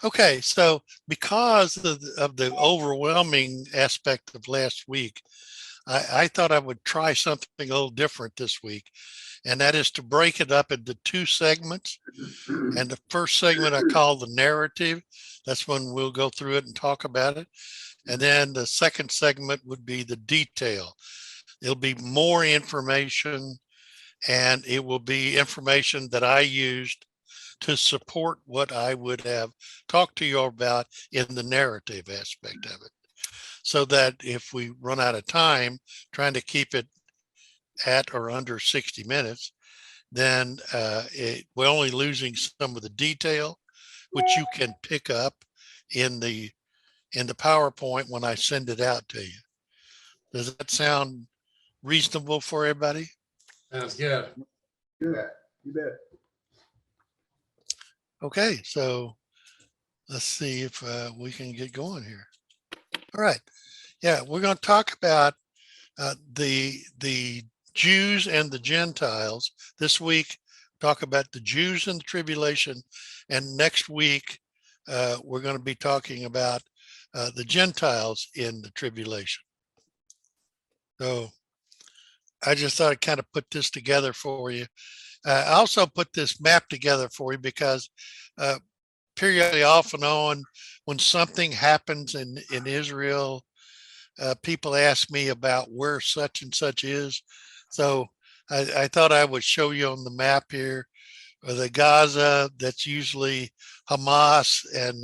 Okay, so because of the overwhelming aspect of last week, I thought I would try something a little different this week, and that is to break it up into two segments. And the first segment I call the narrative. That's when we'll go through it and talk about it. And then the second segment would be the detail. It'll be more information, and it will be information that I used to support what I would have talked to you about in the narrative aspect of it. So that if we run out of time trying to keep it at or under 60 minutes, then we're only losing some of the detail, which you can pick up in the PowerPoint when I send it out to you. Does that sound reasonable for everybody? Sounds good. You bet. You bet. Okay, so let's see if we can get going here. All right. Yeah, we're going to talk about the Jews and the Gentiles this week. Talk about the Jews and the tribulation, and next week we're going to be talking about the Gentiles in the tribulation. So I just thought I'd kind of put this together for you. I also put this map together for you because periodically, off and on, when something happens in Israel, people ask me about where such and such is. So I thought I would show you on the map here, the Gaza, that's usually Hamas and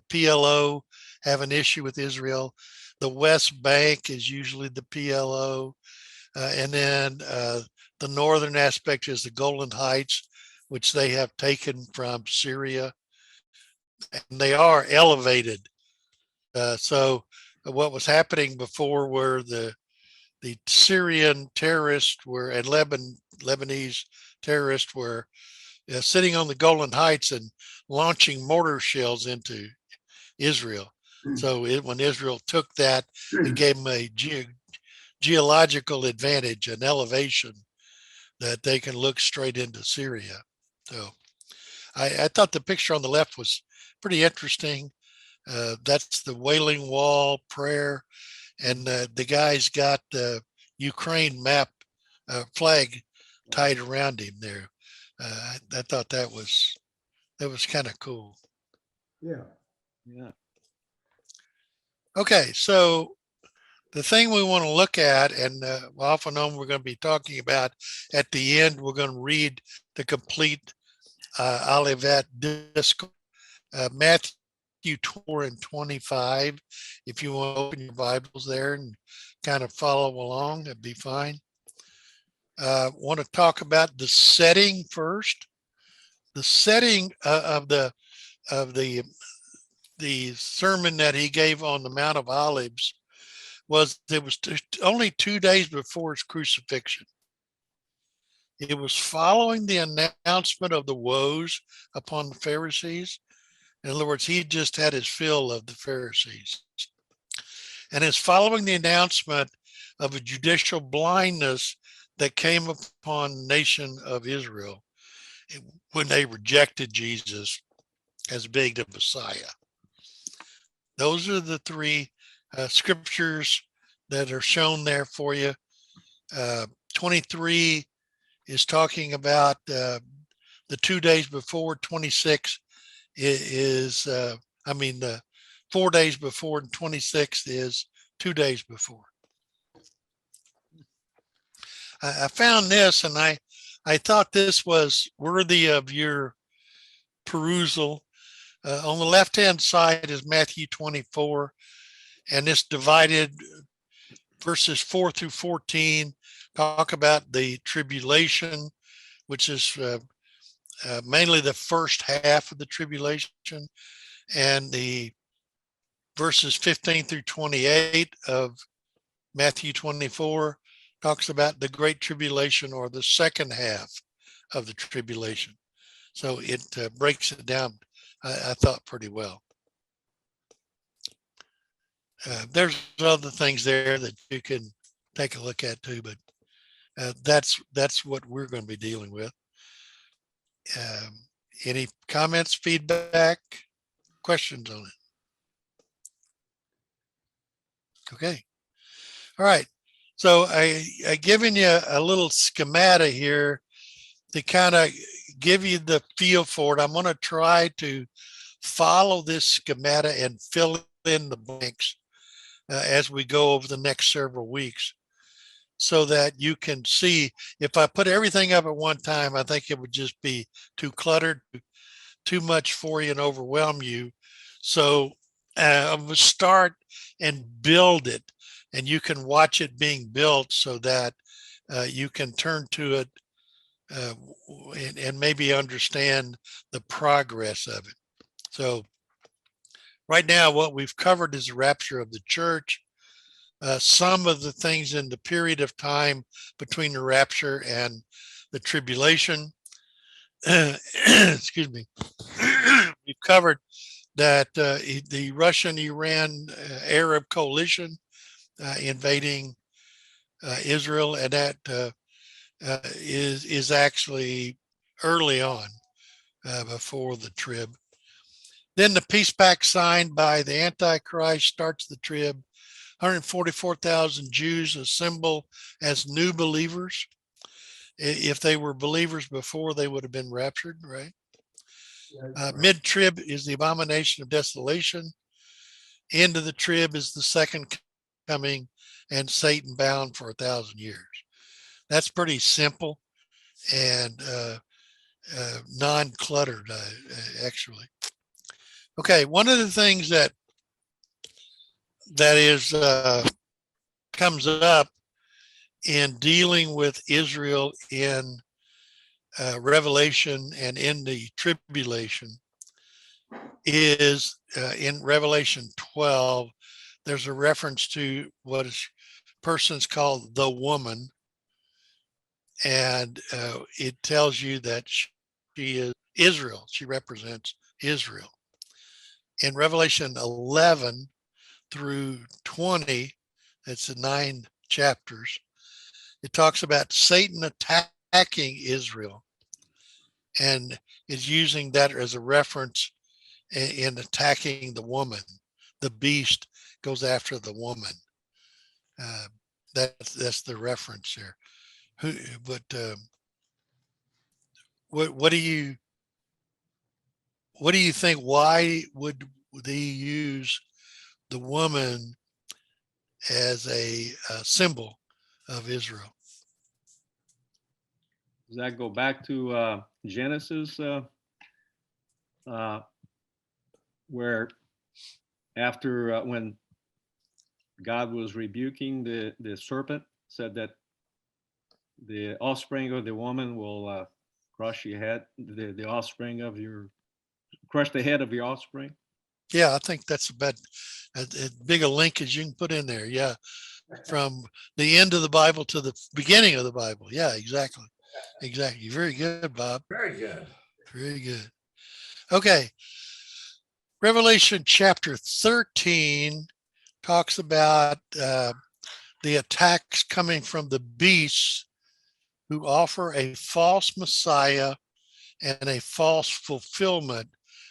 PLO have an issue with Israel. The West Bank is usually the PLO. And then the northern aspect is the Golan Heights, which they have taken from Syria. And they are elevated. So what was happening before were the Syrian terrorists were and Lebanese terrorists were sitting on the Golan Heights and launching mortar shells into Israel. So when Israel took that, it gave them a geological advantage, an elevation that they can look straight into Syria. So I thought the picture on the left was pretty interesting. That's the Wailing Wall prayer, and the guy's got the Ukraine map flag tied around him there. I thought that was kind of cool. Yeah. Yeah. Okay, so the thing we want to look at, and off and on we're going to be talking about at the end, we're going to read the complete Olivet Discourse, Matthew 4 and 25. If you want to open your Bibles there and kind of follow along, that'd be fine. Want to talk about the setting first. The setting of the sermon that he gave on the Mount of Olives was only 2 days before his crucifixion. It was following the announcement of the woes upon the Pharisees. In other words, he just had his fill of the Pharisees. And it's following the announcement of a judicial blindness that came upon the nation of Israel when they rejected Jesus as being the Messiah. Those are the three scriptures that are shown there for you. 23 is talking about the 2 days before. 26 is, the 4 days before, and 26 is 2 days before. I found this, and I thought this was worthy of your perusal. On the left-hand side is Matthew 24, and it's divided. Verses 4 through 14 talk about the tribulation, which is mainly the first half of the tribulation, and the verses 15 through 28 of Matthew 24 talks about the Great Tribulation, or the second half of the tribulation. So it breaks it down, I thought, pretty well. There's other things there that you can take a look at too, but that's what we're going to be dealing with. Any comments, feedback, questions on it? Okay. All right. So I given you a little schematic here to kind of give you the feel for it. I'm going to try to follow this schematic and fill in the blanks as we go over the next several weeks, so that you can see. If I put everything up at one time, I think it would just be too cluttered, too much for you, and overwhelm you. So I'm going to start and build it, and you can watch it being built so that you can turn to it and maybe understand the progress of it. So right now, what we've covered is the rapture of the church. Some of the things in the period of time between the rapture and the tribulation. Excuse me. We've covered that the Russian-Iran Arab coalition invading Israel, and that is actually early on before the trib. Then the peace pact signed by the Antichrist starts the trib. 144,000 Jews assemble as new believers. If they were believers before, they would have been raptured, right? Mid-trib is the abomination of desolation. End of the trib is the second coming, and Satan bound for 1,000 years. That's pretty simple and non-cluttered, actually. Okay, one of the things that is comes up in dealing with Israel in Revelation and in the tribulation is in Revelation 12, there's a reference to what is persons called the woman. And it tells you that she is Israel. She represents Israel. In Revelation 11 through 20, it's the 9 chapters, it talks about Satan attacking Israel and is using that as a reference in attacking the woman. The beast goes after the woman. That's the reference there. But what do you think? Why would they use the woman as a symbol of Israel? Does that go back to Genesis, where after when God was rebuking the serpent, said that the offspring of the woman will crush your head, the offspring of your, crush the head of your offspring? Yeah, I think that's about as big a link as you can put in there. Yeah, from the end of the Bible to the beginning of the Bible. Yeah, exactly. Exactly. Very good, Bob. Very good. Very good. Okay. Revelation chapter 13 talks about the attacks coming from the beasts who offer a false Messiah and a false fulfillment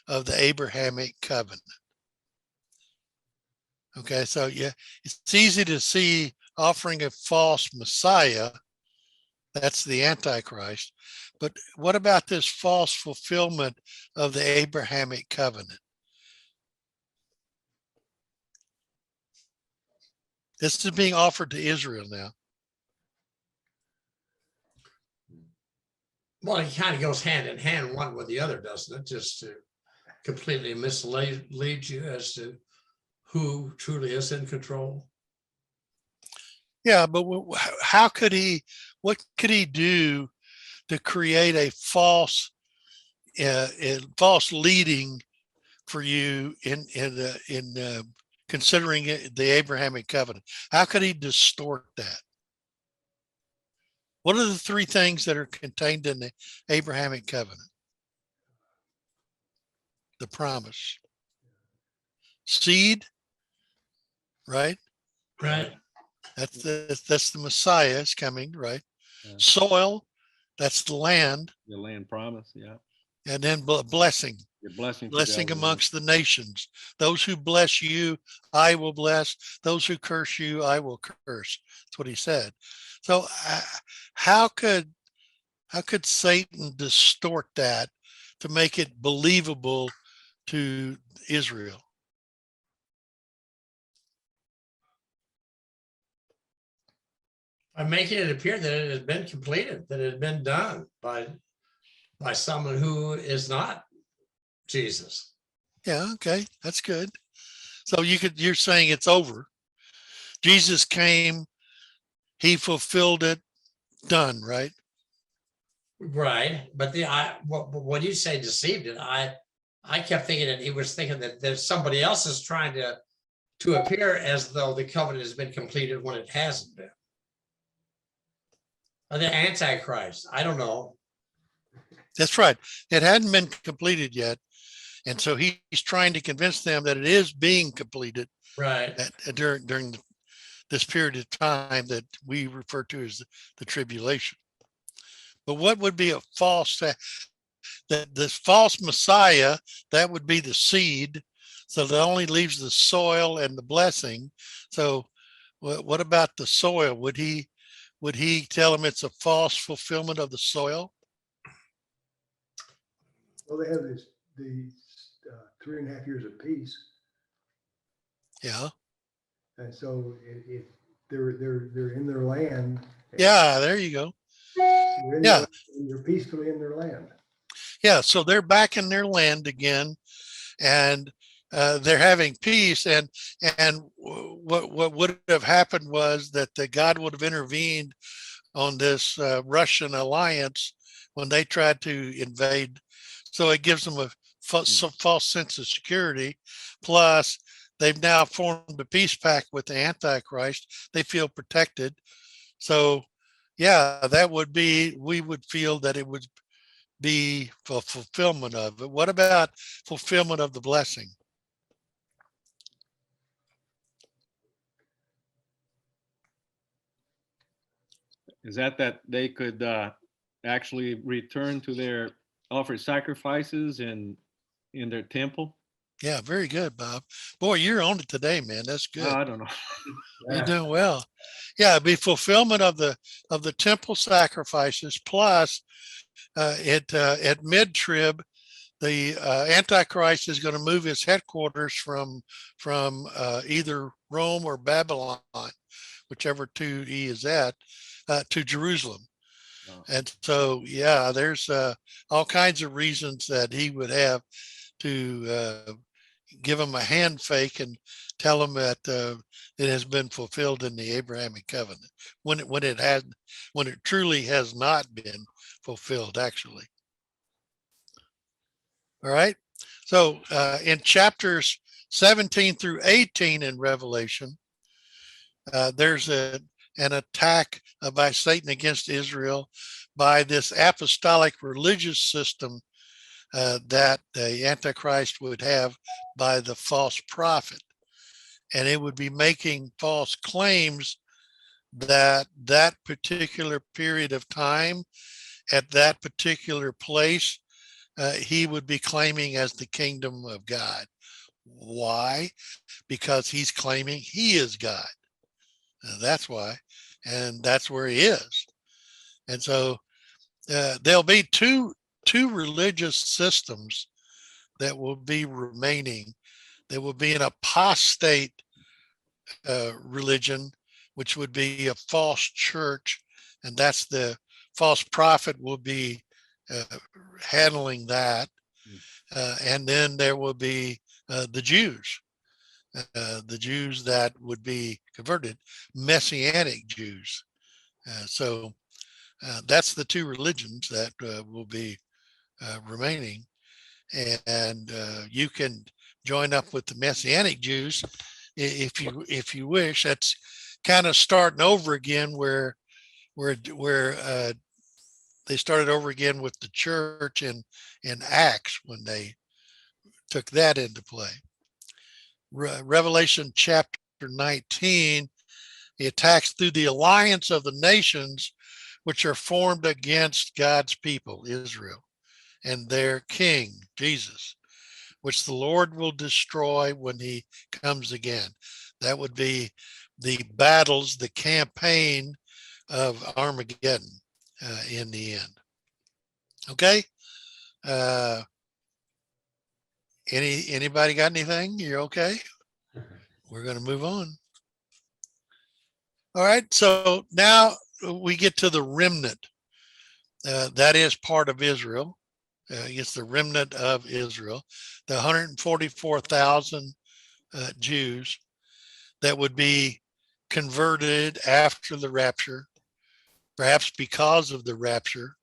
of the Abrahamic covenant. Okay, so yeah, it's easy to see offering a false Messiah. That's the Antichrist. But what about this false fulfillment of the Abrahamic covenant? This is being offered to Israel now. Well, it kind of goes hand in hand one with the other, doesn't it? Just to completely mislead you as to who truly is in control. Yeah, but how could he, what could he do to create a false leading for you in considering the Abrahamic covenant? How could he distort that? What are the 3 things that are contained in the Abrahamic covenant? The promise. Seed, right? Right. That's the Messiah is coming, right? Yeah. Soil, that's the land. The land promise, yeah. And then blessing, The blessing. blessing amongst the nations. Those who bless you, I will bless. Those who curse you, I will curse. That's what he said. So how could Satan distort that to make it believable to Israel? By making it appear that it has been completed, that it had been done by someone who is not Jesus. Yeah, okay, that's good. So you're saying it's over. Jesus came, he fulfilled it, done, right? Right. But what you say deceived it, I kept thinking that he was thinking that there's somebody else is trying to appear as though the covenant has been completed when it hasn't been. Or the Antichrist. I don't know. That's right. It hadn't been completed yet. And so he's trying to convince them that it is being completed Right. during this period of time that we refer to as the tribulation. But what would be a false, that this false Messiah, that would be the seed. So that only leaves the soil and the blessing. So what about the soil? Would he tell them it's a false fulfillment of the soil? Well, they have the 3.5 years of peace. Yeah. And so if they're in their land. Yeah, there you go. Yeah. They're peacefully in their land. Yeah, so they're back in their land again, and they're having peace. And what would have happened was that God would have intervened on this Russian alliance when they tried to invade. So it gives them a false sense of security. Plus, they've now formed a peace pact with the Antichrist. They feel protected. So, yeah, we would feel that it would be for fulfillment of it. What about fulfillment of the blessing? Is that they could actually return to their offered sacrifices in their temple? Yeah, very good, Bob. Boy, you're on it today, man. That's good. I don't know. You're doing well. Yeah, it'd be fulfillment of the temple sacrifices, plus at mid-trib, the Antichrist is going to move his headquarters from either Rome or Babylon, whichever two he is at, to Jerusalem. Oh. And so, yeah, there's all kinds of reasons that he would have to give him a hand fake and tell him that it has been fulfilled in the Abrahamic covenant when it truly has not been fulfilled, actually. All right. So in chapters 17 through 18 in Revelation, there's an attack by Satan against Israel by this apostolic religious system that the Antichrist would have by the false prophet. And it would be making false claims that particular period of time at that particular place, he would be claiming as the kingdom of God. Why? Because he's claiming he is God. That's why. And that's where he is. And so there'll be two religious systems that will be remaining. There will be an apostate religion, which would be a false church, and that's the false prophet will be handling that. And then there will be the Jews that would be converted, Messianic Jews. So that's the two religions that will be remaining. And you can join up with the Messianic Jews if you wish. That's kind of starting over again where they started over again with the church in Acts when they took that into play. Revelation chapter 19, the attacks through the alliance of the nations which are formed against God's people, Israel. and their king, Jesus, which the Lord will destroy when he comes again. That would be the battles, the campaign of Armageddon in the end. Okay. Anybody got anything? You're okay? We're going to move on. All right. So now we get to the remnant. That is part of Israel. It's the remnant of Israel, the 144,000 Jews that would be converted after the rapture, perhaps because of the rapture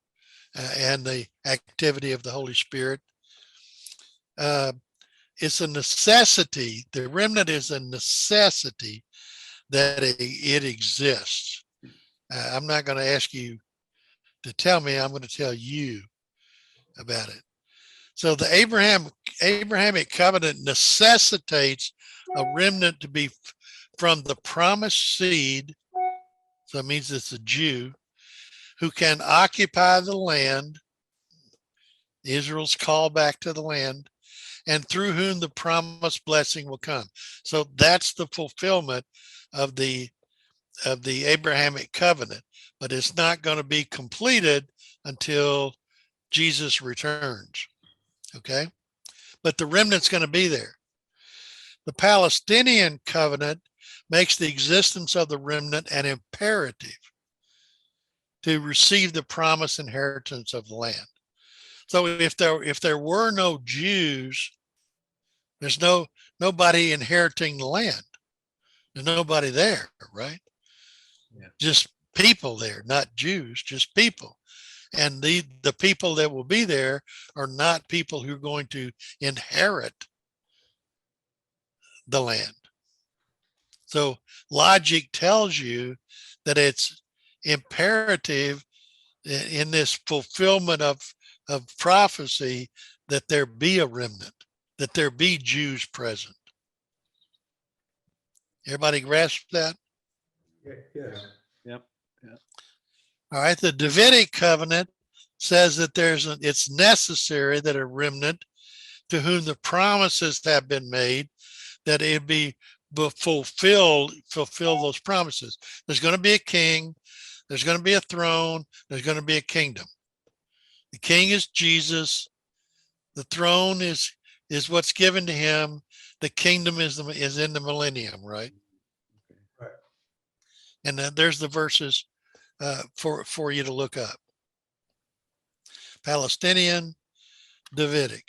and the activity of the Holy Spirit. It's a necessity. The remnant is a necessity that it exists. I'm not going to ask you to tell me. I'm going to tell you about it. So the Abrahamic covenant necessitates a remnant to be from the promised seed. So it means it's a Jew who can occupy the land, Israel's call back to the land, and through whom the promised blessing will come. So that's the fulfillment of the Abrahamic covenant, but it's not going to be completed until Jesus returns. Okay. But the remnant's going to be there. The Palestinian covenant makes the existence of the remnant an imperative to receive the promised inheritance of the land. So if there were no Jews, there's nobody inheriting the land. There's nobody there, right? Yeah. Just people there, not Jews, just people. And the people that will be there are not people who are going to inherit the land. So logic tells you that it's imperative in this fulfillment of prophecy that there be a remnant, that there be Jews present. Everybody grasp that? Yes. Yep. All right. The Davidic covenant says that it's necessary that a remnant to whom the promises have been made, that it be fulfill those promises. There's going to be a king. There's going to be a throne. There's going to be a kingdom. The king is Jesus. The throne is what's given to him. The kingdom is in the millennium, right? Right. And there's the verses for you to look up. Palestinian, Davidic.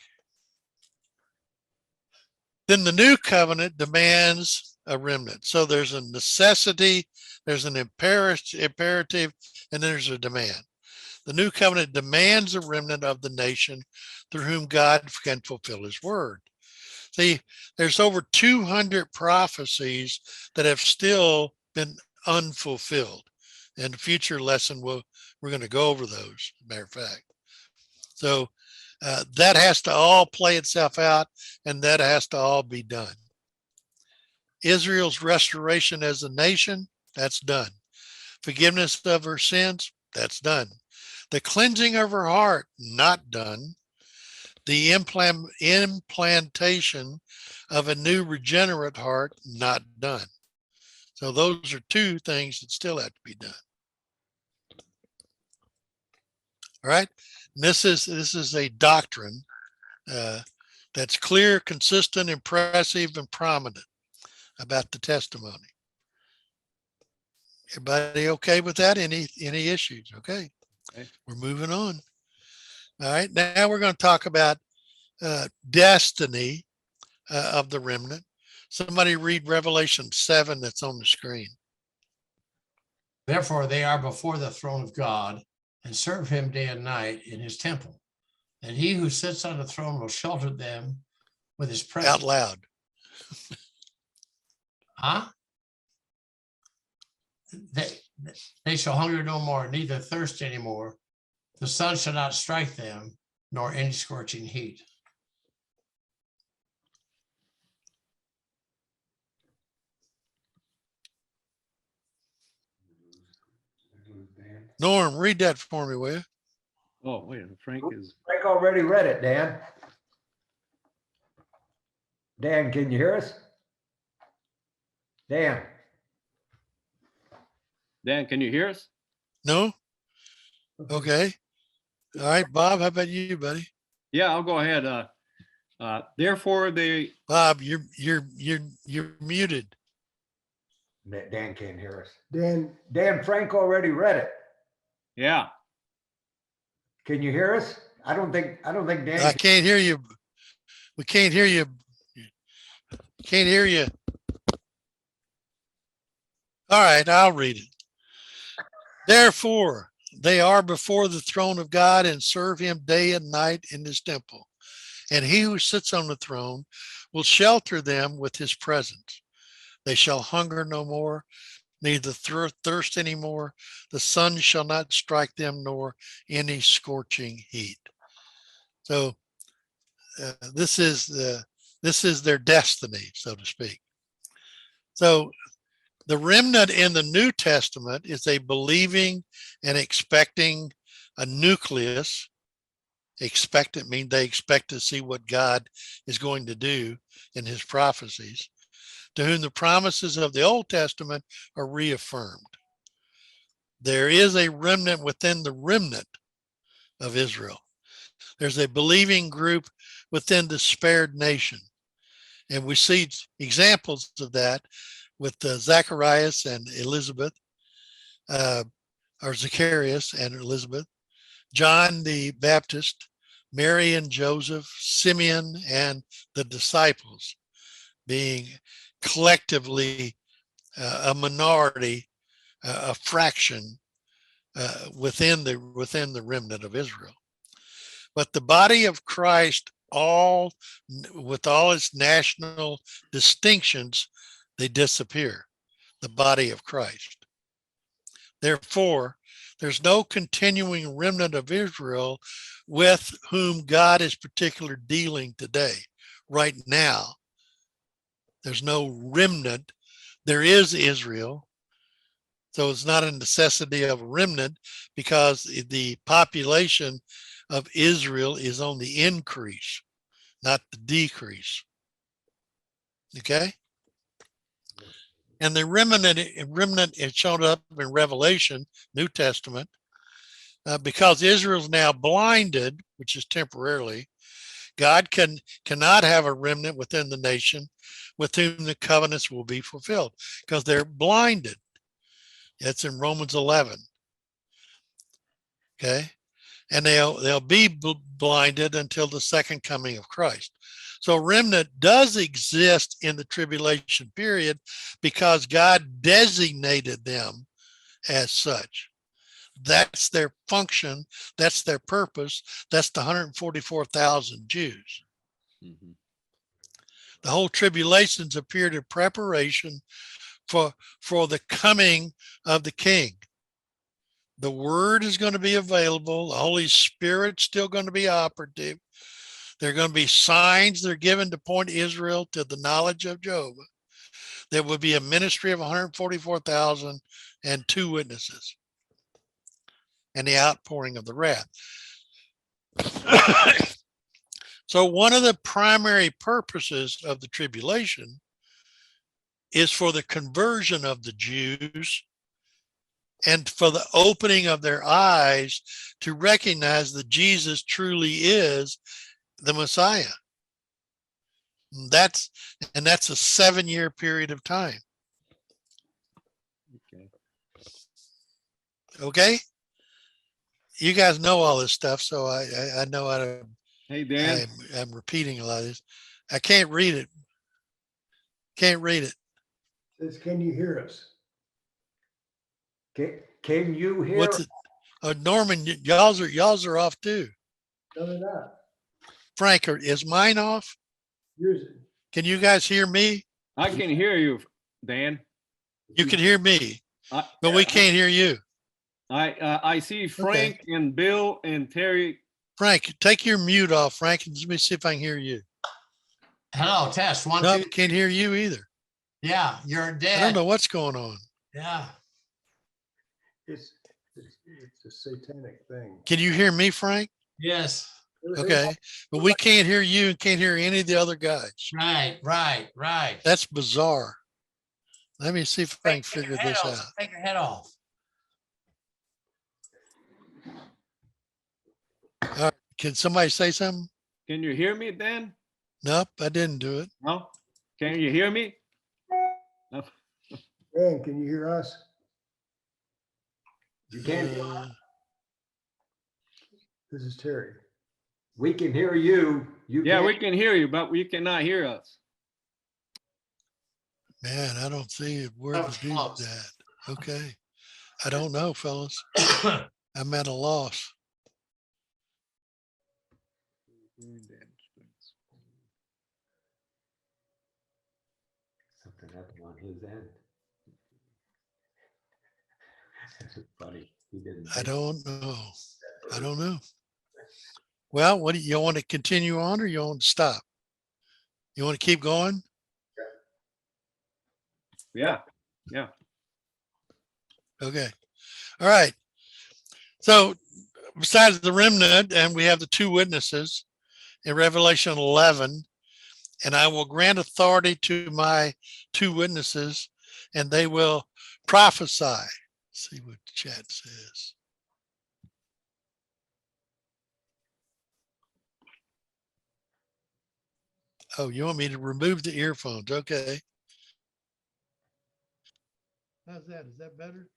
Then the new covenant demands a remnant. So there's a necessity, there's an imperative, and there's a demand. The new covenant demands a remnant of the nation through whom God can fulfill his word. See, there's over 200 prophecies that have still been unfulfilled. In the future lesson, we're going to go over those, as a matter of fact. So that has to all play itself out, and that has to all be done. Israel's restoration as a nation, that's done. Forgiveness of her sins, that's done. The cleansing of her heart, not done. The implantation of a new regenerate heart, not done. So those are two things that still have to be done. All right. And this is a doctrine that's clear, consistent, impressive, and prominent about the testimony. Everybody okay with that? Any issues? Okay. We're moving on. All right. Now we're going to talk about destiny of the remnant. Somebody read Revelation 7 that's on the screen. Therefore, they are before the throne of God and serve him day and night in his temple. And he who sits on the throne will shelter them with his presence. Out loud. Huh? They shall hunger no more, neither thirst anymore. The sun shall not strike them, nor any scorching heat. Norm, read that for me, will you? Oh, wait, Frank is, Frank already read it, Dan. Dan, can you hear us? Dan, Dan, can you hear us? No? Okay. All right, Bob, how about you, buddy? Yeah, I'll go ahead. Therefore, they, Bob, you're muted. Dan can't hear us. Dan, Dan, Frank already read it. yeah, Can you hear us? I don't think I Dan, can't hear you. We can't hear you. Can't hear you. All right, I'll read it. Therefore, they are before the throne of God and serve him day and night in his temple. And he who sits on the throne will shelter them with his presence. They shall hunger no more, neither thirst any more. The sun shall not strike them, nor any scorching heat. So this is their destiny, so to speak. So the remnant in the New Testament is a believing and expecting a nucleus. Expectant means they expect to see what God is going to do in his prophecies, to whom the promises of the Old Testament are reaffirmed. There is a remnant within the remnant of Israel. There's a believing group within the spared nation. And we see examples of that with Zacharias and Elizabeth, or Zacharias and Elizabeth, John the Baptist, Mary and Joseph, Simeon, and the disciples being collectively a minority, a fraction within the remnant of Israel. But the body of Christ, with all its national distinctions, they disappear. The body of Christ. Therefore, there's no continuing remnant of Israel with whom God is particularly dealing today. Right now, there's no remnant. There is Israel. So it's not a necessity of a remnant because the population of Israel is on the increase, not the decrease. Okay? And the remnant is shown up in Revelation, New Testament, because Israel's now blinded, which is temporarily. God cannot have a remnant within the nation with whom the covenants will be fulfilled because they're blinded. That's in Romans 11. Okay. And they'll be blinded until the second coming of Christ. So remnant does exist in the tribulation period because God designated them as such. That's their function. That's their purpose. That's the 144,000 Jews. mhm, The whole tribulation's a period of preparation for the coming of the King. The word is going to be available. The Holy Spirit's still going to be operative. There are going to be signs that are given to point Israel to the knowledge of Jehovah. There will be a ministry of 144,000 and 2 witnesses and the outpouring of the wrath. So one of the primary purposes of the tribulation is for the conversion of the Jews and for the opening of their eyes to recognize that Jesus truly is the Messiah. That's a 7-year period of time. okay. Okay. You guys know all this stuff, so I know how to. Hey, Dan, I'm repeating a lot of this. I can't read it. Can't read it. says, can you hear us? can you hear? What's it? Oh, Norman, y'all's are off too. No, they're not. Frank, is mine off? Yours, Can you guys hear me? I can hear you, Dan. You can hear me, I- but we can't hear you. I see Frank and Bill and Terry. Frank, take your mute off, Frank, and let me see if I can hear you. Hello, test, 1, No, 2. can't hear you either. Yeah, you're I don't dead. know what's going on. Yeah. it's It's a satanic thing. Can you hear me, Frank? Yes, Okay, but we can't hear you and can't hear any of the other guys. right. That's bizarre. Let me see if I can Take your figure head this off, out. take your head off. Can somebody say something? Can you hear me, Dan? Nope, I didn't do it. No? Can you hear me? No. Dan, can you hear us? You can't, Uh, This is Terry. we can hear you. You Yeah, can't. we can hear you, but you cannot hear us. Man, I don't see where Oh, to do close. that. Okay. I don't know, fellas. I'm at a loss. Something happened on his end. Funny. He didn't. I don't know. I don't know. Well, what do you want to continue on or you want to stop? You want to keep going? Yeah. Okay. All right. So besides the remnant, and we have the two witnesses in Revelation 11, and I will grant authority to my two witnesses, and they will prophesy. Let's see what the chat says. Oh, you want me to remove the earphones? Okay. How's that? Is that better?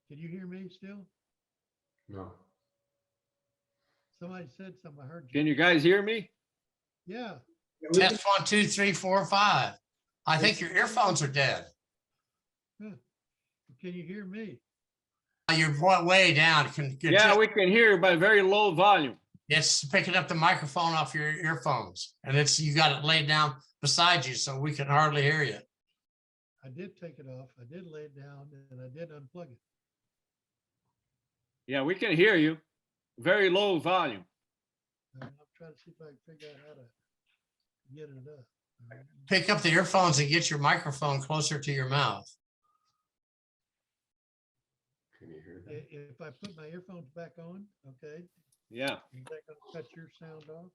Can you hear me still? No. Somebody said something. I heard Can you guys hear me? Yeah. Test 1, 2, 3, 4, 5. I think your earphones are dead. Can you hear me? You're way down. Yeah, we can hear you, but very low volume. It's picking up the microphone off your earphones, and you got it laid down beside you, so we can hardly hear you. I did take it off. I did lay it down and I did unplug it. Yeah, we can hear you. Very low volume. I'm trying to see if I can figure out how to get it up. Pick up the earphones and get your microphone closer to your mouth. Can you hear that? If I put my earphones back on, okay, Yeah. is that gonna cut your sound off?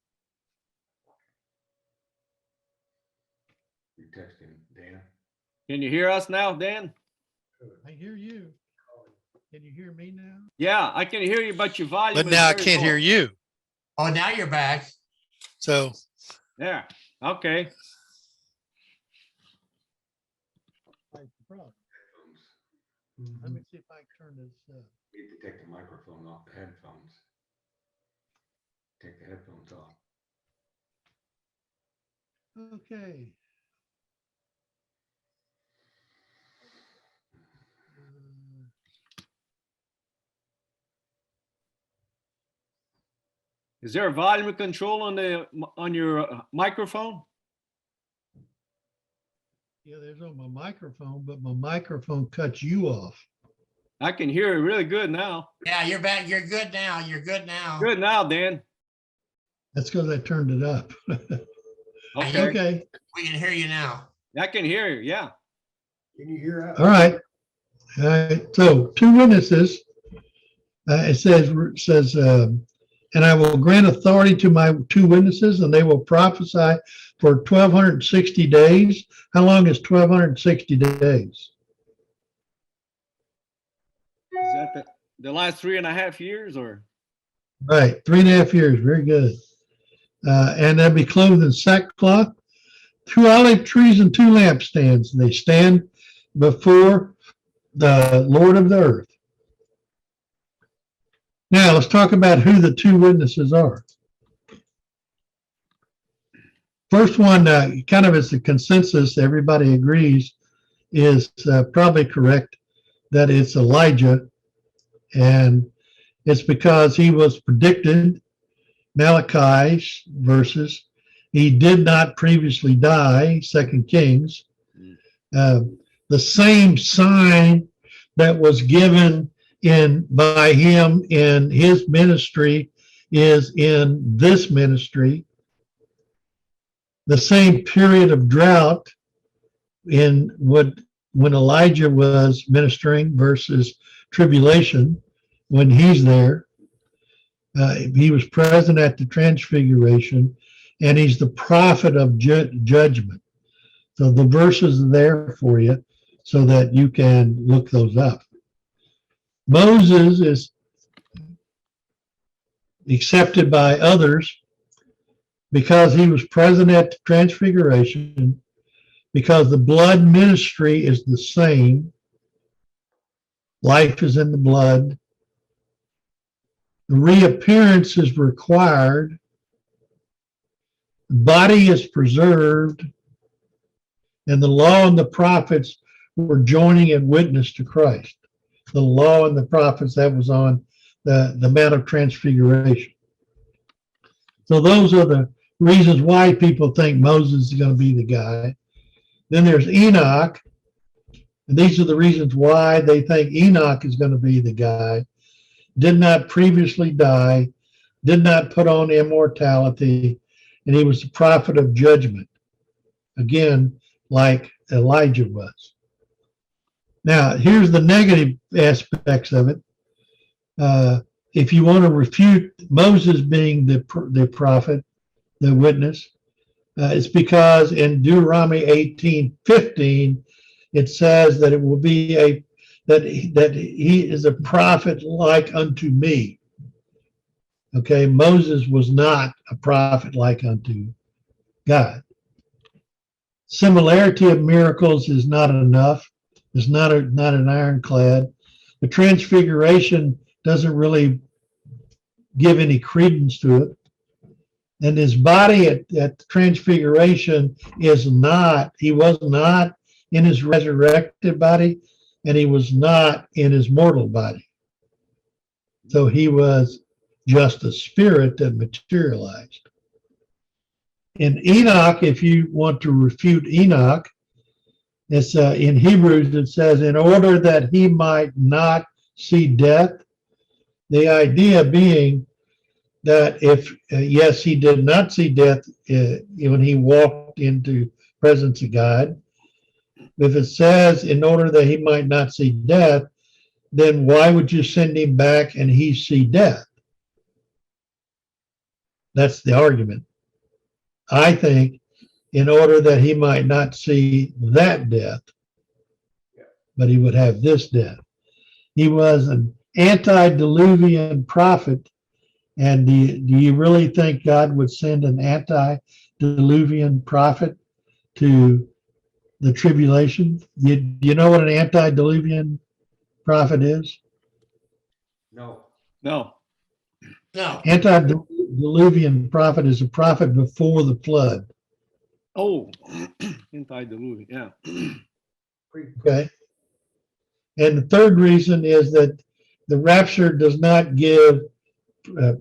You texting Dan? Can you hear us now, Dan? I hear you. Can you hear me now? Yeah, I can hear you, but your volume But is now I very can't low. hear you. Oh, now you're back. So Yeah, okay. that's the problem. Mhm. Let me see if I can turn this up. Need to take the microphone off the headphones. Take the headphones off. Okay. Is there a volume control on your microphone? Yeah, there's on my microphone, but my microphone cuts you off. I can hear you really good now. Yeah, you're back. You're good now. You're good now. Good now, Dan. That's because I turned it up. Okay, Okay. We can hear you now. I can hear you. Yeah. Can you hear us? All right. All right. So two witnesses. It says, and I will grant authority to my two witnesses, and they will prophesy for 1,260 days. How long is 1,260 days? Is that the last 3.5 years or? Right, 3.5 years. Very good. And they'll be clothed in sackcloth, 2 olive trees and 2 lampstands. They stand before the Lord of the earth. Now let's talk about who the two witnesses are. First one, kind of as a consensus, everybody agrees, is probably correct that it's Elijah. And it's because he was predicted, Malachi's verses. He did not previously die, 2 Kings. The same sign that was given by him in his ministry is in this ministry. The same period of drought in would when Elijah was ministering versus tribulation when he's there. He was present at the transfiguration, and he's the prophet of judgment. So the verses are there for you so that you can look those up. Moses is accepted by others because he was present at the transfiguration, because the blood ministry is the same. Life is in the blood. The reappearance is required. The body is preserved. And the law and the prophets were joining in witness to Christ. The law and the prophets, that was on the Mount of Transfiguration. So those are the reasons why people think Moses is going to be the guy. Then there's Enoch. And these are the reasons why they think Enoch is going to be the guy. Did not previously die, did not put on immortality, and he was the prophet of judgment. Again, like Elijah was. Now, here's the negative aspects of it. If you want to refute Moses being the prophet, the witness, it's because in Deuteronomy 18:15, it says that it will be that he is a prophet like unto me. Okay, Moses was not a prophet like unto God. Similarity of miracles is not enough. It's not an ironclad. The transfiguration doesn't really give any credence to it. And his body at the transfiguration he was not in his resurrected body, and he was not in his mortal body. So he was just a spirit that materialized. In Enoch, if you want to refute Enoch, it's in Hebrews, it says, in order that he might not see death. The idea being that if, yes, he did not see death when he walked into presence of God. If it says in order that he might not see death, then why would you send him back and he see death? That's the argument. I think in order that he might not see that death, but he would have this death. He was an antediluvian prophet. And do you really think God would send an antediluvian prophet to the tribulation? You know what an antediluvian prophet is? No. No. No, Antediluvian prophet is a prophet before the flood. Oh, antediluvian, yeah. Okay. And the third reason is that the rapture does not give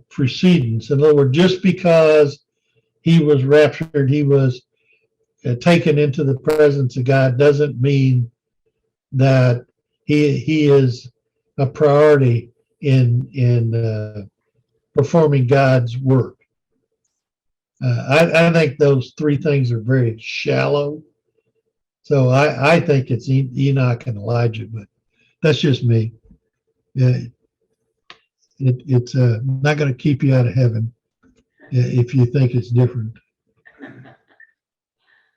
precedence. In other words, just because he was raptured, he was taken into the presence of God, doesn't mean that he is a priority in performing God's work. I think those three things are very shallow. So I think it's Enoch and Elijah, but that's just me. It's not going to keep you out of heaven if you think it's different.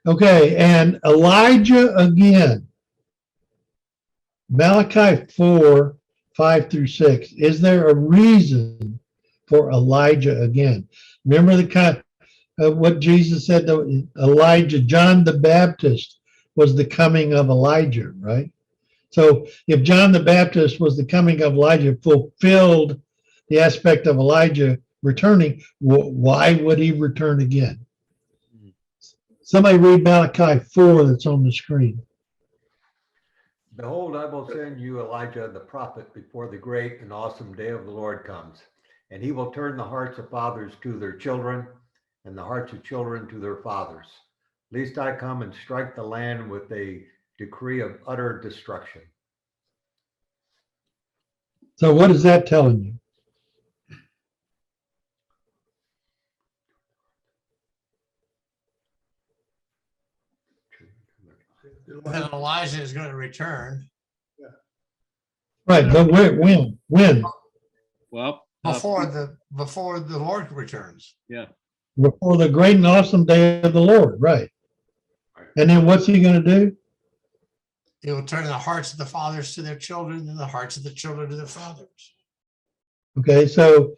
Okay, and Elijah again. Malachi 4:5-6. Is there a reason for Elijah again? Remember the kind of what Jesus said to Elijah, John the Baptist was the coming of Elijah, right? So if John the Baptist was the coming of Elijah, fulfilled the aspect of Elijah returning, why would he return again? Somebody read Malachi 4 that's on the screen. Behold, I will send you Elijah the prophet before the great and awesome day of the Lord comes, and he will turn the hearts of fathers to their children and the hearts of children to their fathers, lest I come and strike the land with a decree of utter destruction. So what is that telling you? that Elijah is going to return Right, but when? Well, before the Lord returns. yeah, Before the great and awesome day of the Lord, right? And then what's he going to do? He will turn the hearts of the fathers to their children and the hearts of the children to their fathers. Okay, so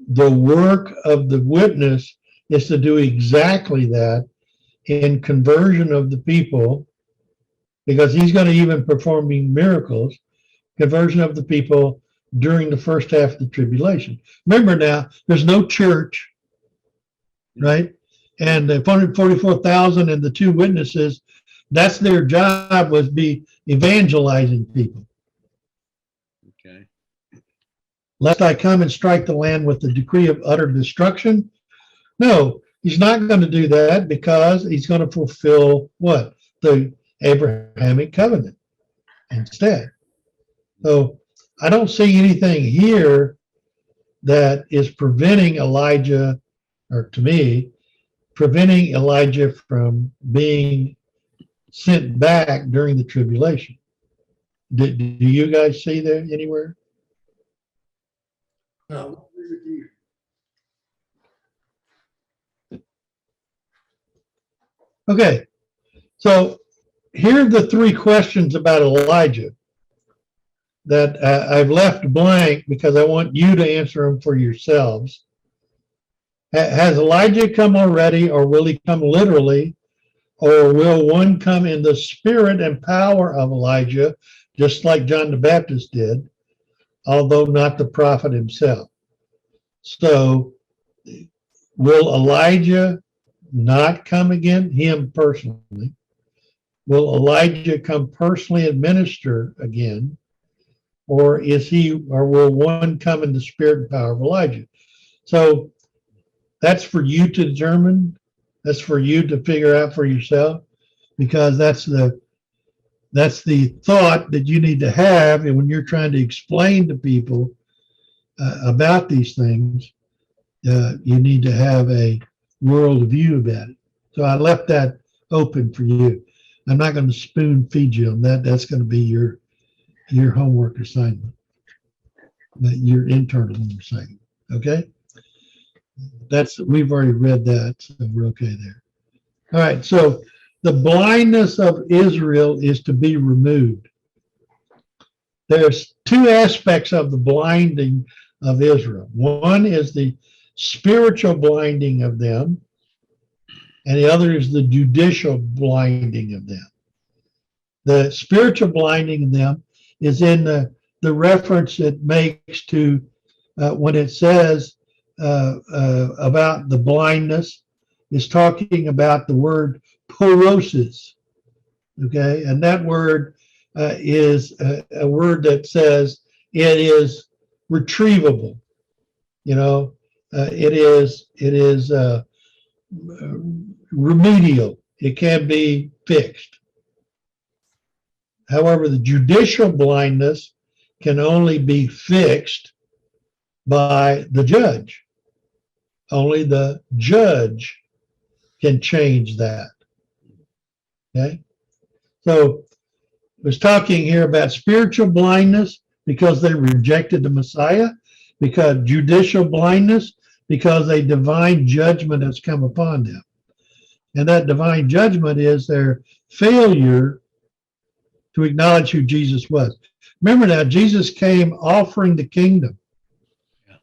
the work of the witness is to do exactly that in conversion of the people, because he's going to even performing miracles, conversion of the people during the first half of the tribulation. Remember now, there's no church, right? And the 144,000 and the two witnesses, that's their job, was be evangelizing people. okay. Lest I come and strike the land with the decree of utter destruction. No, he's not going to do that, because he's going to fulfill what? The Abrahamic covenant instead. So I don't see anything here that is preventing Elijah, or to me, preventing Elijah from being sent back during the tribulation. Do you guys see that anywhere? No, agree with you. Okay, so here are the three questions about Elijah that I've left blank because I want you to answer them for yourselves. Has Elijah come already, or will he come literally, or will one come in the spirit and power of Elijah, just like John the Baptist did, although not the prophet himself? So will Elijah not come again, him personally? Will Elijah come personally and minister again? Or will one come in the spirit and power of Elijah? So that's for you to determine. That's for you to figure out for yourself, because that's the thought that you need to have. And when you're trying to explain to people about these things, you need to have a world view about it. So I left that open for you. I'm not going to spoon feed you on that. That's going to be your homework assignment, your internal homework assignment. Okay? We've already read that, so we're okay there. All right, so the blindness of Israel is to be removed. There's two aspects of the blinding of Israel. One is the spiritual blinding of them, and the other is the judicial blinding of them. The spiritual blinding of them is in the reference it makes to when it says about the blindness, is talking about the word porosis. Okay, and that word is a word that says it is retrievable. It is remedial. It can be fixed. However, the judicial blindness can only be fixed by the judge. Only the judge can change that. Okay? So I was talking here about spiritual blindness because they rejected the Messiah, because judicial blindness because a divine judgment has come upon them. And that divine judgment is their failure to acknowledge who Jesus was. Remember now, Jesus came offering the kingdom. Yeah.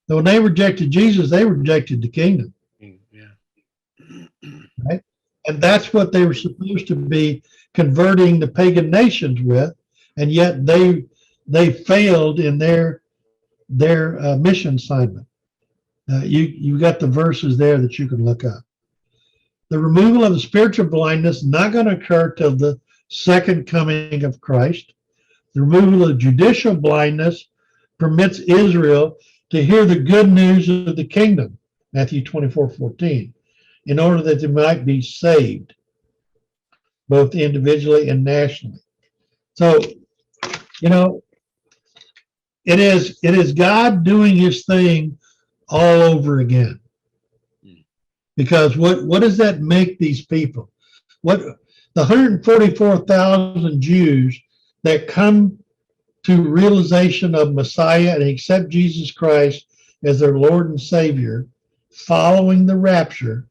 So when they rejected Jesus, they rejected the kingdom. Yeah. Right? And that's what they were supposed to be converting the pagan nations with, and yet they failed in their mission assignment. You got the verses there that you can look up. The removal of the spiritual blindness is not going to occur till the second coming of Christ. The removal of judicial blindness permits Israel to hear the good news of the kingdom, Matthew 24:14, in order that they might be saved, both individually and nationally. So, it is God doing his thing all over again. Because what does that make these people? the 144,000 Jews that come to realization of Messiah and accept Jesus Christ as their Lord and Savior following the rapture,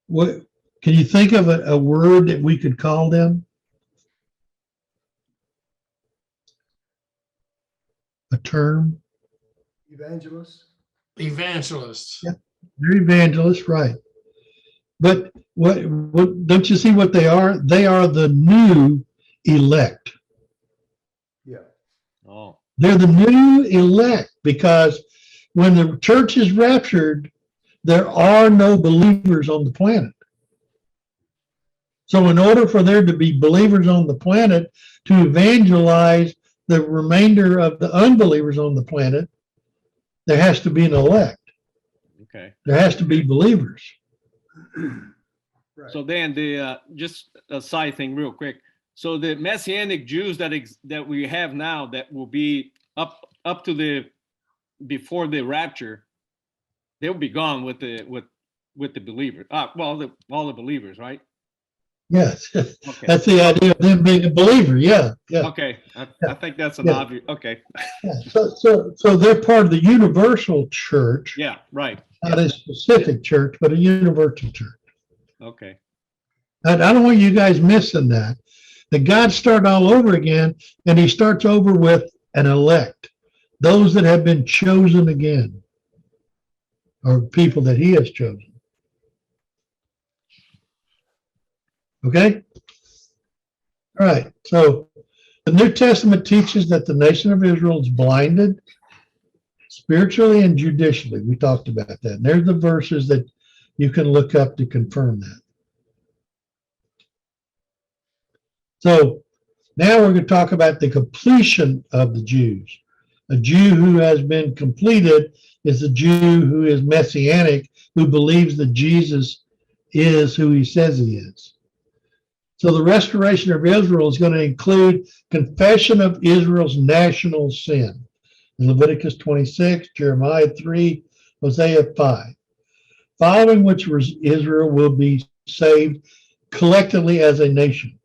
what can you think of a word that we could call them? A term? Evangelists? Evangelists. Yeah. They're evangelists, right? But what don't you see what they are? They are the new elect. Yeah. Oh, They're the new elect because when the church is raptured, there are no believers on the planet. So in order for there to be believers on the planet to evangelize the remainder of the unbelievers on the planet, there has to be an elect. okay. There has to be believers. Right. So then just a side thing real quick. So the Messianic Jews that we have now that will be up to the before the rapture, they'll be gone with the believers. All the believers, right? Yes, Okay. that's the idea of them being a believer. Yeah, yeah. Okay. I think that's an Yeah. obvious. Okay. Yeah. So they're part of the universal church, Yeah. Right. not a specific church, but a universal church. Okay. And I don't want you guys missing that. That God started all over again, and he starts over with an elect, those that have been chosen again, or people that he has chosen. Okay? All right. So the New Testament teaches that the nation of Israel is blinded spiritually and judicially. We talked about that. And there's the verses that you can look up to confirm that. So now we're going to talk about the completion of the Jews. A Jew who has been completed is a Jew who is messianic, who believes that Jesus is who he says he is. So the restoration of Israel is going to include confession of Israel's national sin. In Leviticus 26, Jeremiah 3, Hosea 5. Following which Israel will be saved collectively as a nation.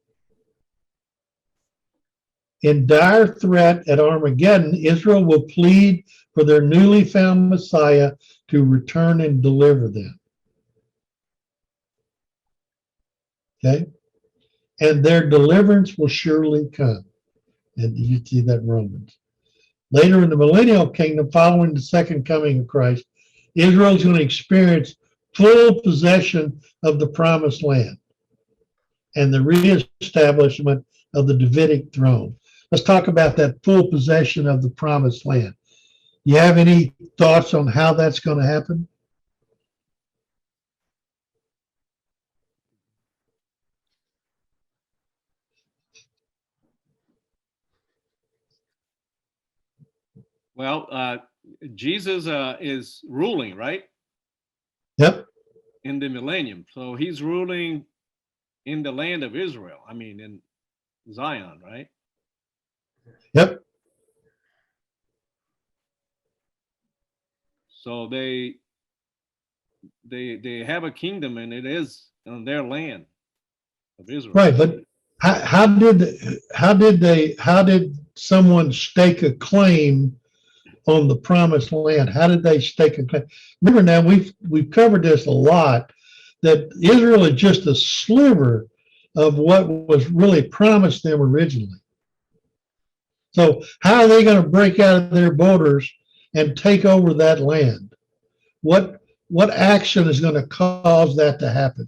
In dire threat at Armageddon, Israel will plead for their newly found Messiah to return and deliver them. Okay? And their deliverance will surely come. And you see that in Romans. Later in the millennial kingdom, following the second coming of Christ, Israel is going to experience full possession of the promised land and the reestablishment of the Davidic throne. Let's talk about that full possession of the promised land. You have any thoughts on how that's going to happen? Well, Jesus is ruling, right? Yep. In the millennium. So he's ruling in the land of Israel. I mean, in Zion, right? Yep. So they have a kingdom, and it is on their land of Israel. Right, but how did someone stake a claim on the promised land? How did they stake a claim? Remember now, we've covered this a lot, that Israel is just a sliver of what was really promised them originally. So how are they going to break out of their borders and take over that land? What action is going to cause that to happen?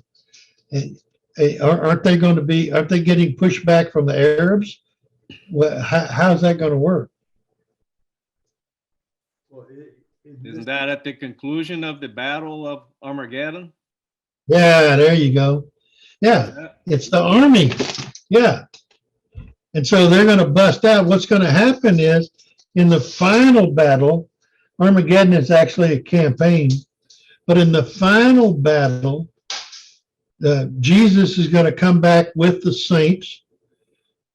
Aren't they getting pushed back from the Arabs? How's that going to work? Well, Isn't that at the conclusion of the Battle of Armageddon? Yeah, there you go. Yeah, it's the army. Yeah. And so they're going to bust out. What's going to happen is in the final battle, Armageddon is actually a campaign, but in the final battle, Jesus is going to come back with the saints.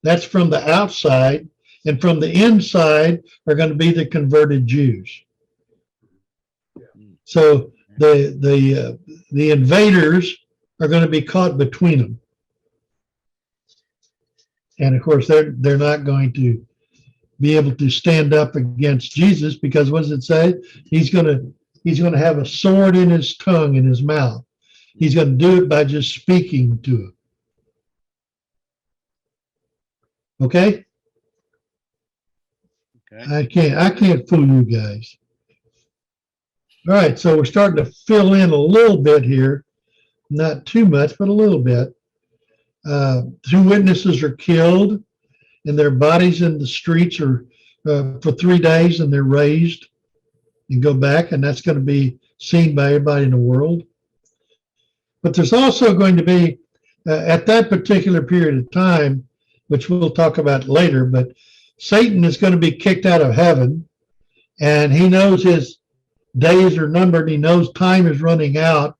That's from the outside. And from the inside are going to be the converted Jews. So the invaders are going to be caught between them. And of course, they're not going to be able to stand up against Jesus, because what does it say? He's going to have a sword in his tongue, in his mouth. He's going to do it by just speaking to it. Okay? Okay. I can't fool you guys. All right, so we're starting to fill in a little bit here. Not too much, but a little bit. 2 witnesses are killed, and their bodies in the streets are for 3 days, and they're raised and go back, and that's going to be seen by everybody in the world. But there's also going to be, at that particular period of time, which we'll talk about later, but Satan is going to be kicked out of heaven, and he knows his days are numbered. He knows time is running out.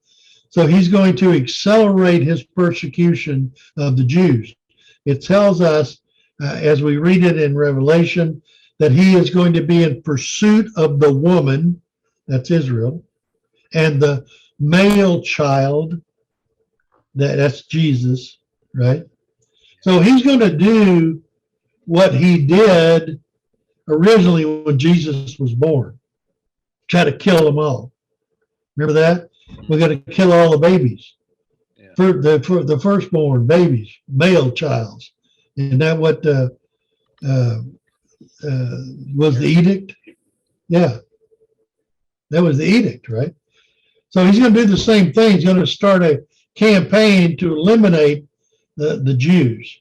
So he's going to accelerate his persecution of the Jews. It tells us, as we read it in Revelation, that he is going to be in pursuit of the woman, that's Israel, and the male child, that's Jesus, right? So he's going to do what he did originally when Jesus was born, try to kill them all. Remember that? We're going to kill all the babies, Yeah. for the firstborn babies, male childs. Isn't that what was the edict? Yeah, that was the edict, right? So he's going to do the same thing. He's going to start a campaign to eliminate the Jews.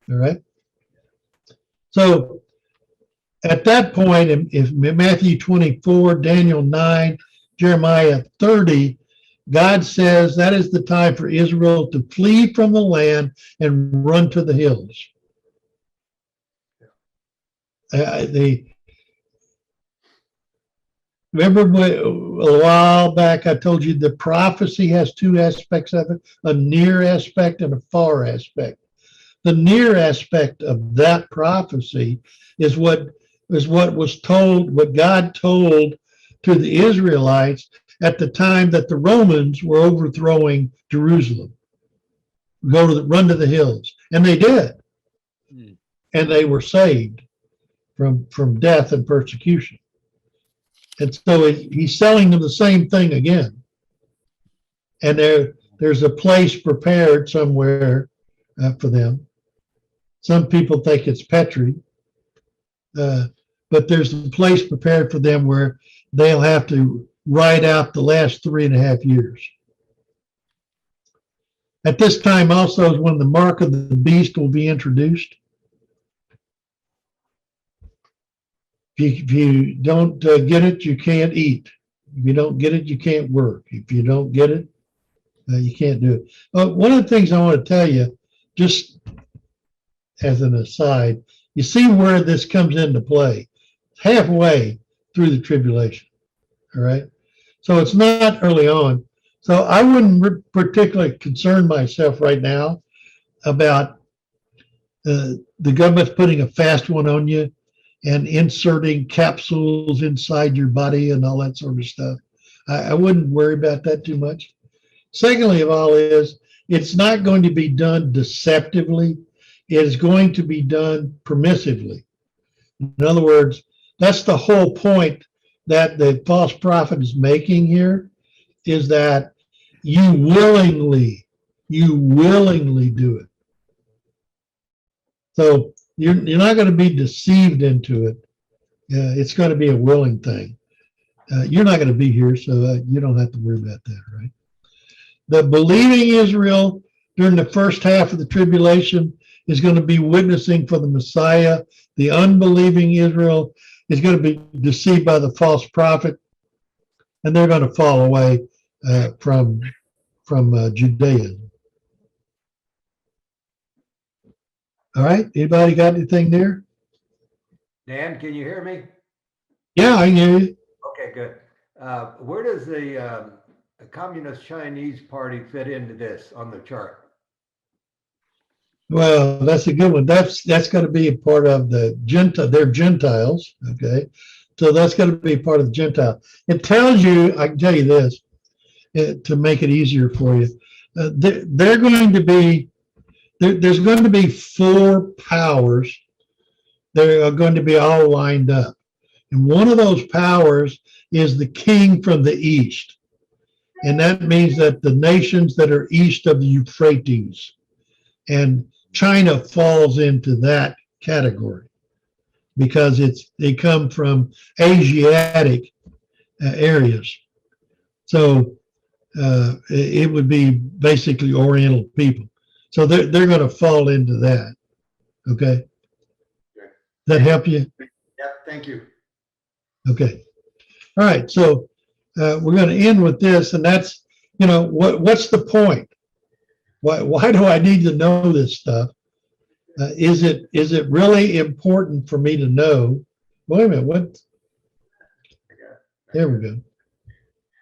All right. So at that point, in Matthew 24, Daniel 9, Jeremiah 30, God says that is the time for Israel to flee from the land and run to the hills. Remember a while back I told you the prophecy has 2 aspects of it, a near aspect and a far aspect. The near aspect of that prophecy is what was told, what God told to the Israelites at the time that the Romans were overthrowing Jerusalem. Run to the hills. And they did. And they were saved from death and persecution. And so he's selling them the same thing again. And there's a place prepared somewhere for them. Some people think it's Petri, but there's a place prepared for them where they'll have to ride out the last 3.5 years. At this time also is when the mark of the beast will be introduced. If you don't get it, you can't eat. If you don't get it, you can't work. If you don't get it, you can't do it. One of the things I want to tell you, just as an aside, you see where this comes into play. Halfway through the tribulation, all right? So it's not early on. So I wouldn't particularly concern myself right now about the government's putting a fast one on you and inserting capsules inside your body and all that sort of stuff. I wouldn't worry about that too much. Secondly of all is, it's not going to be done deceptively. It is going to be done permissively. In other words, that's the whole point that the false prophet is making here, is that you willingly do it. So you're not going to be deceived into it. It's going to be a willing thing. You're not going to be here, so you don't have to worry about that, right? The believing Israel during the first half of the tribulation is going to be witnessing for the Messiah. The unbelieving Israel is going to be deceived by the false prophet, and they're going to fall away from Judaism. All right, anybody got anything there? Dan, can you hear me? Yeah, I hear you. Okay, good. Where does the Communist Chinese Party fit into this on the chart? Well, that's a good one. That's going to be a part of the Gentile. They're Gentiles, okay? So that's going to be part of the Gentile. It tells you, I can tell you this, to make it easier for you. they're going to be, there's going to be four powers that are going to be all lined up. And one of those powers is the king from the east. And that means that the nations that are east of the Euphrates, and China falls into that category because they come from Asiatic areas. So it would be basically Oriental people. So they're going to fall into that. Okay. Does that help you? Yep, thank you. Okay. All right. So we're going to end with this, and that's, what's the point? Why do I need to know this stuff? Is it really important for me to know? Wait a minute. What? There we go.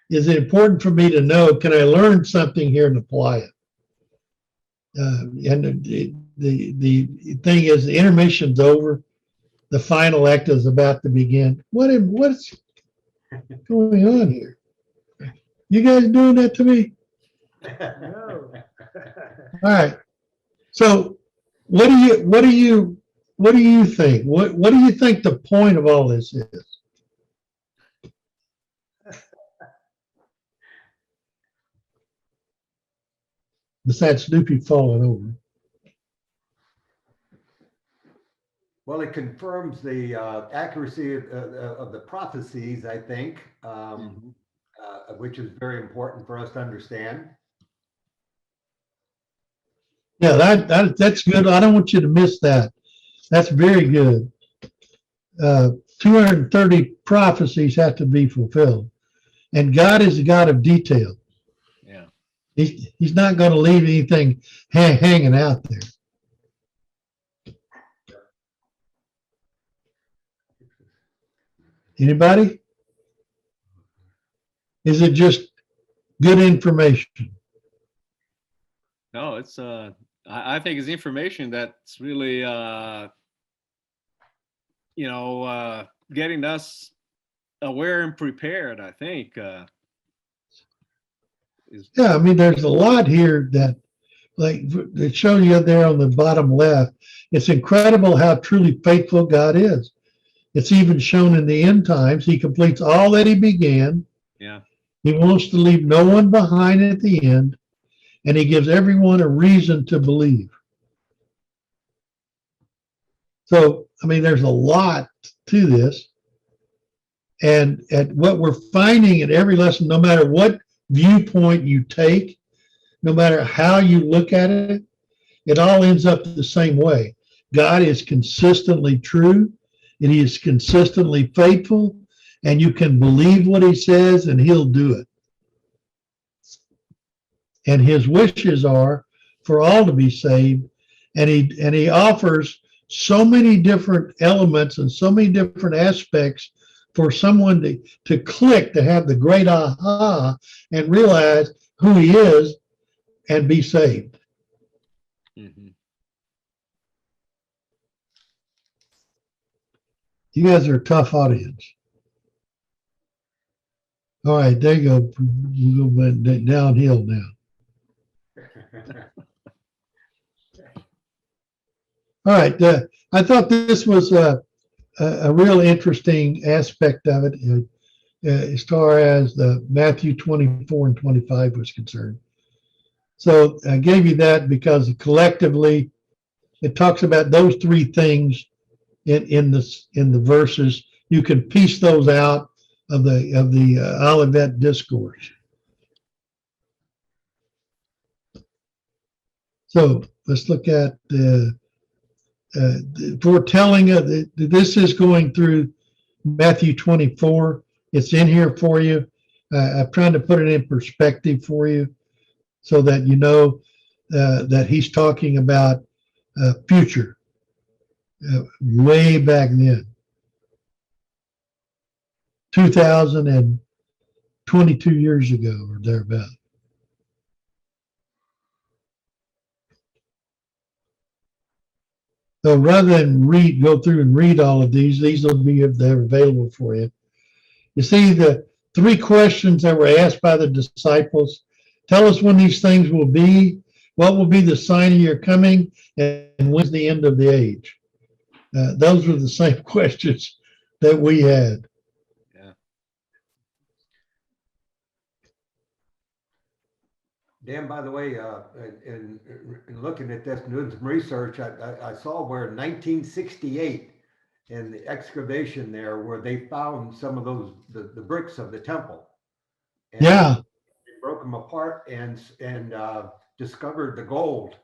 Is it important for me to know? Can I learn something here and apply it? And the thing is, the intermission's over. The final act is about to begin. What's going on here? You guys doing that to me? No. All right. So what do you think? What do you think the point of all this is? Besides Snoopy falling over. Well, it confirms the accuracy of the prophecies, I think, which is very important for us to understand. Yeah, that's good. I don't want you to miss that. That's very good. 230 prophecies have to be fulfilled. And God is a God of detail. Yeah. He's not going to leave anything hanging out there. Anybody? Is it just good information? No, it's I think it's information that's really getting us aware and prepared, I think. Yeah, I mean, there's a lot here that, like, it shows you there on the bottom left. It's incredible how truly faithful God is. It's even shown in the end times. He completes all that he began. Yeah. He wants to leave no one behind at the end, and he gives everyone a reason to believe. So, I mean, there's a lot to this. And at what we're finding in every lesson, no matter what viewpoint you take, no matter how you look at it, it all ends up the same way. God is consistently true, and he is consistently faithful, and you can believe what he says and he'll do it. And his wishes are for all to be saved, and he offers so many different elements and so many different aspects for someone to click, to have the great aha and realize who he is and be saved. Mm-hmm. You guys are a tough audience. All right, there you go. We'll go downhill now. All right. I thought this was a real interesting aspect of it as far as the Matthew 24 and 25 was concerned. So I gave you that because collectively it talks about those three things in the verses. You can piece those out of the Olivet Discourse. So let's look at the foretelling of this is going through Matthew 24. It's in here for you. I'm trying to put it in perspective for you so that you know that he's talking about future, way back then, 2022 years ago or thereabout. So rather than go through and read all of these will be they're available for you. You see the three questions that were asked by the disciples Tell us when these things will be. What will be the sign of your coming, and when's the end of the age? Those were the same questions that we had. Yeah. Dan, by the way, in looking at this, doing some research, I saw where in 1968 in the excavation there where they found some of those, the bricks of the temple. And Yeah, they broke them apart and discovered the gold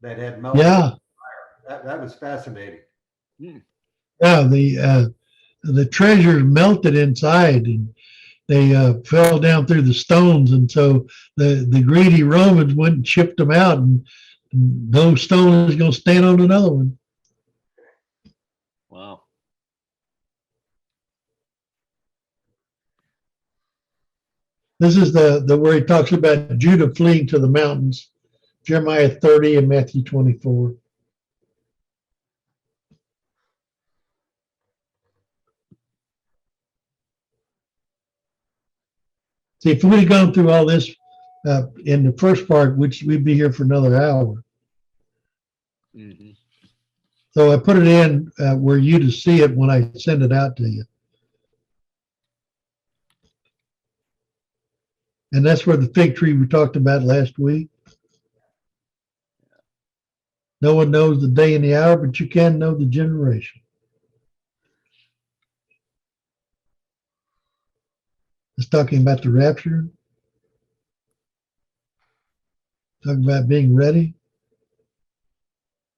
that had melted. yeah, That was fascinating. yeah. The treasures melted inside, and they fell down through the stones, and so the greedy Romans went and chipped them out, and no stone is going to stand on another one. Wow. This is the where he talks about Judah fleeing to the mountains, Jeremiah 30 and Matthew 24. See, if we'd have gone through all this in the first part, we'd be here for another hour. Hmm. So I put it in where you to see it when I send it out to you. And that's where the fig tree we talked about last week. No one knows the day and the hour, but you can know the generation. It's talking about the rapture. Talking about being ready.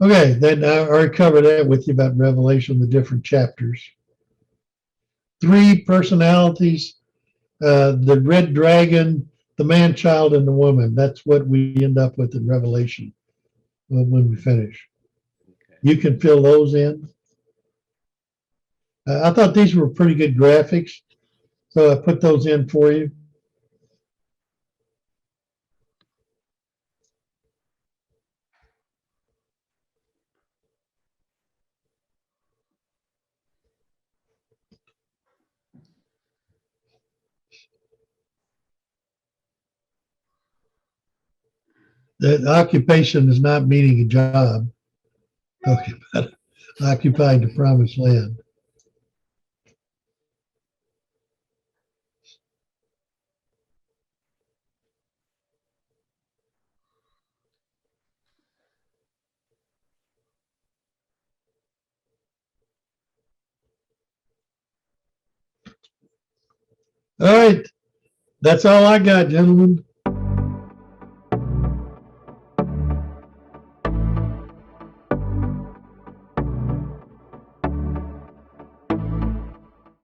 Okay, then I already covered that with you about Revelation, the different chapters. 3 personalities, the red dragon, the man child, and the woman. That's what we end up with in Revelation when we finish. Okay. You can fill those in. I thought these were pretty good graphics, so I put those in for you. The occupation is not meaning a job. Talking about occupying the promised land. All right. That's all I got, gentlemen.